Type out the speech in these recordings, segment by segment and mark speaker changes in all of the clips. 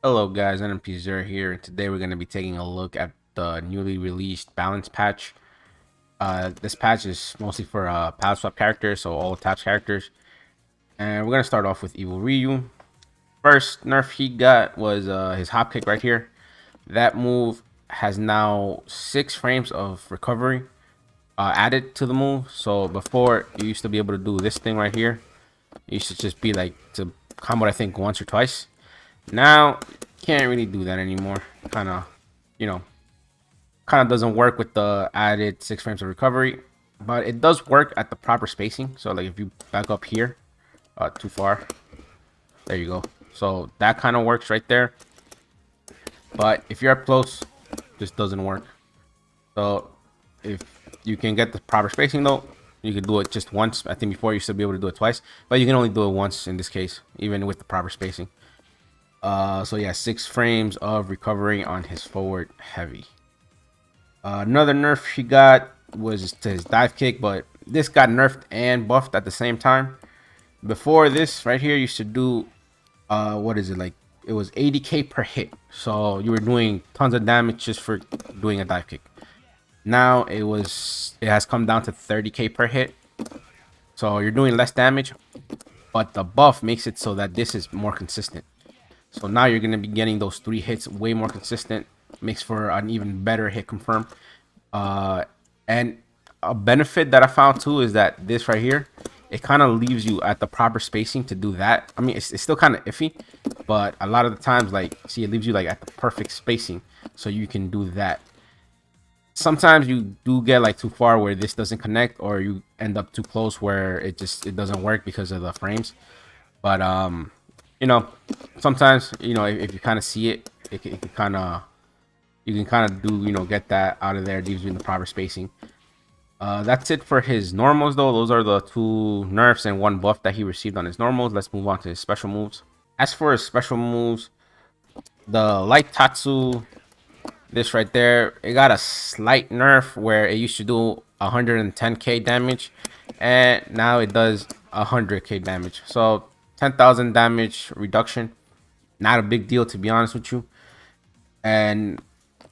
Speaker 1: Hello guys, NMP0 here, and today we're going to be taking a look at the newly released balance patch. This patch is mostly for palette swap characters, so all attached characters. And we're going to start off with Evil Ryu. First nerf he got was his hop kick right here. That move has now 6 frames of recovery added to the move. So before, you used to be able to do this thing right here. It used to just be like to combo I think once or twice. Now can't really do that anymore. Kind of, you know, kind of doesn't work with the added 6 frames of recovery, but it does work at the proper spacing. So like if you back up here, too far, there you go. So that kind of works right there. But if you're up close, this doesn't work. So if you can get the proper spacing though, you can do it just once. I think before you used to be able to do it twice, but you can only do it once in this case, even with the proper spacing. So yeah, 6 frames of recovery on his forward heavy. Another nerf he got was to his dive kick, but this got nerfed and buffed at the same time. Before this right here used to do what is it, like it was 80k per hit, so you were doing tons of damage just for doing a dive kick. Now it has come down to 30k per hit, so you're doing less damage, but the buff makes it so that this is more consistent. So now you're going to be getting those 3 hits way more consistent. Makes for an even better hit confirm. And a benefit that I found too is that this right here, it kind of leaves you at the proper spacing to do that. I mean, it's still kind of iffy, but a lot of the times, like, see, it leaves you like at the perfect spacing, so you can do that. Sometimes you do get like too far where this doesn't connect, or you end up too close where it doesn't work because of the frames. But you know, sometimes, you know, if you kind of see it, it can kind of, you can kind of do, you know, get that out of there. Leaves you in the proper spacing. That's it for his normals though. Those are the 2 nerfs and 1 buff that he received on his normals. Let's move on to his special moves. As for his special moves, the light Tatsu, this right there, it got a slight nerf where it used to do 110k damage, and now it does 100k damage. So 10,000 damage reduction, not a big deal to be honest with you. And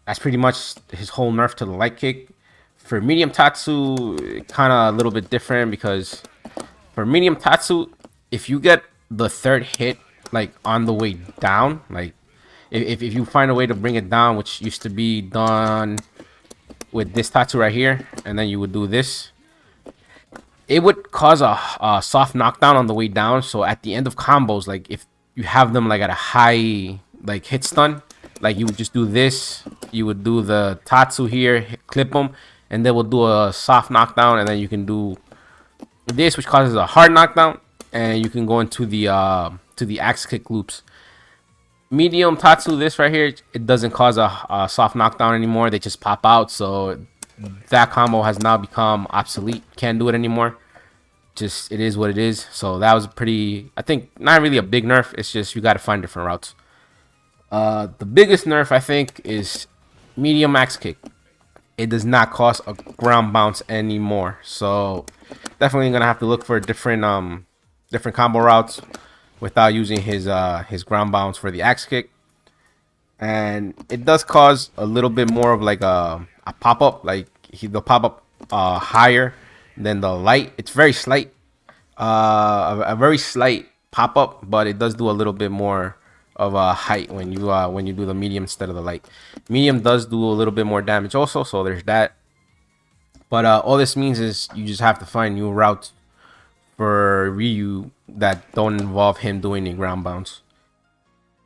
Speaker 1: that's pretty much his whole nerf to the light kick. For medium Tatsu, kind of a little bit different, because for medium Tatsu, if you get the 3rd hit like on the way down, like if you find a way to bring it down, which used to be done with this Tatsu right here, and then you would do this, it would cause a soft knockdown on the way down. So at the end of combos, like if you have them like at a high like hit stun, like you would just do this, you would do the Tatsu here, clip them, and then we'll do a soft knockdown, and then you can do this, which causes a hard knockdown, and you can go into the axe kick loops. Medium Tatsu, this right here, it doesn't cause a soft knockdown anymore. They just pop out, so that combo has now become obsolete. Can't do it anymore. Just, it is what it is. So that was pretty, I think, not really a big nerf. It's just you got to find different routes. The biggest nerf, I think, is medium axe kick. It does not cost a ground bounce anymore. So definitely gonna have to look for different different combo routes without using his ground bounce for the axe kick. And it does cause a little bit more of like a pop up, like they'll pop up higher than the light. It's very slight, a very slight pop up, but it does do a little bit more of a height when you do the medium instead of the light. Medium does do a little bit more damage also, so there's that. But all this means is you just have to find new routes for Ryu that don't involve him doing a ground bounce.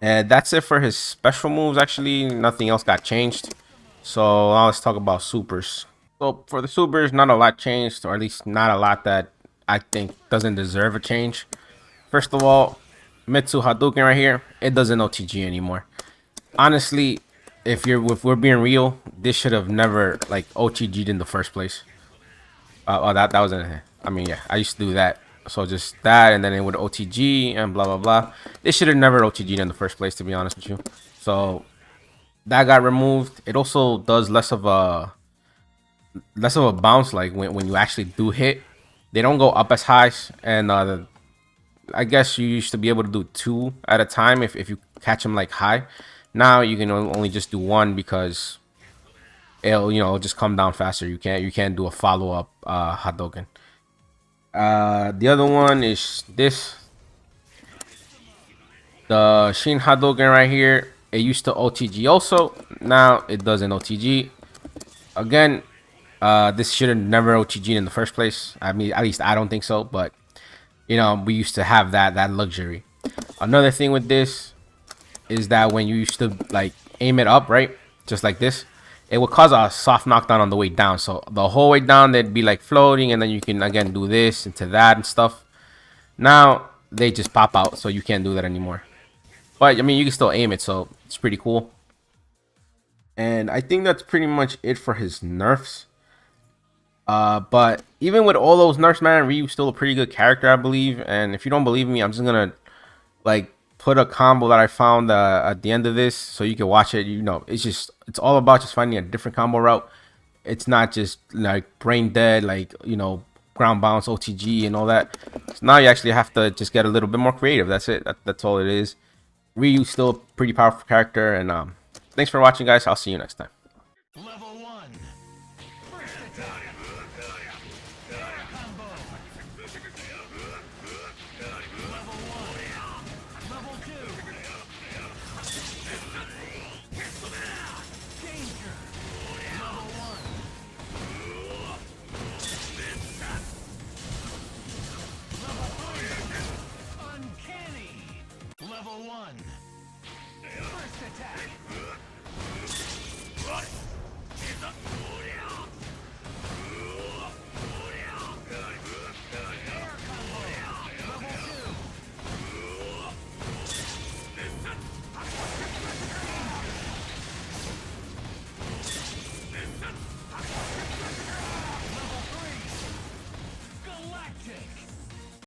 Speaker 1: And that's it for his special moves. Actually, nothing else got changed. So now let's talk about supers. So for the supers, not a lot changed, or at least not a lot that I think doesn't deserve a change. First of all, Mitsu Hadouken right here, it doesn't OTG anymore. Honestly, if we're being real, this should have never like OTG'd in the first place. That was a, I mean, yeah, I used to do that. So just that, and then it would OTG and blah blah blah. This should have never OTG'd in the first place, to be honest with you. So that got removed. It also does less of a bounce, like when you actually do hit. They don't go up as high, and I guess you used to be able to do 2 at a time if you catch them like high. Now you can only just do 1 because it'll just come down faster. You can't do a follow-up Hadoken. The other one is this, the Shin Hadoken right here. It used to OTG also. Now it doesn't OTG. Again, this should have never OTG'd in the first place. I mean, at least I don't think so. But we used to have that luxury. Another thing with this is that when you used to like aim it up, right, just like this, it would cause a soft knockdown on the way down. So the whole way down, they'd be like floating, and then you can again do this into that and stuff. Now they just pop out, so you can't do that anymore. But I mean, you can still aim it, so it's pretty cool. And I think that's pretty much it for his nerfs. But even with all those nerfs, man, Ryu's still a pretty good character, I believe. And if you don't believe me, I'm just gonna like put a combo that I found at the end of this, so you can watch it. It's all about just finding a different combo route. It's not just like brain dead, like ground bounce, OTG, and all that. So now you actually have to just get a little bit more creative. That's it. That's all it is. Ryu's still a pretty powerful character, and thanks for watching, guys. I'll see you next time.
Speaker 2: Level 1. First attack. Combo. Level 1. Level 2. Danger. Level 1. Level 3. Uncanny. Level 1. First attack.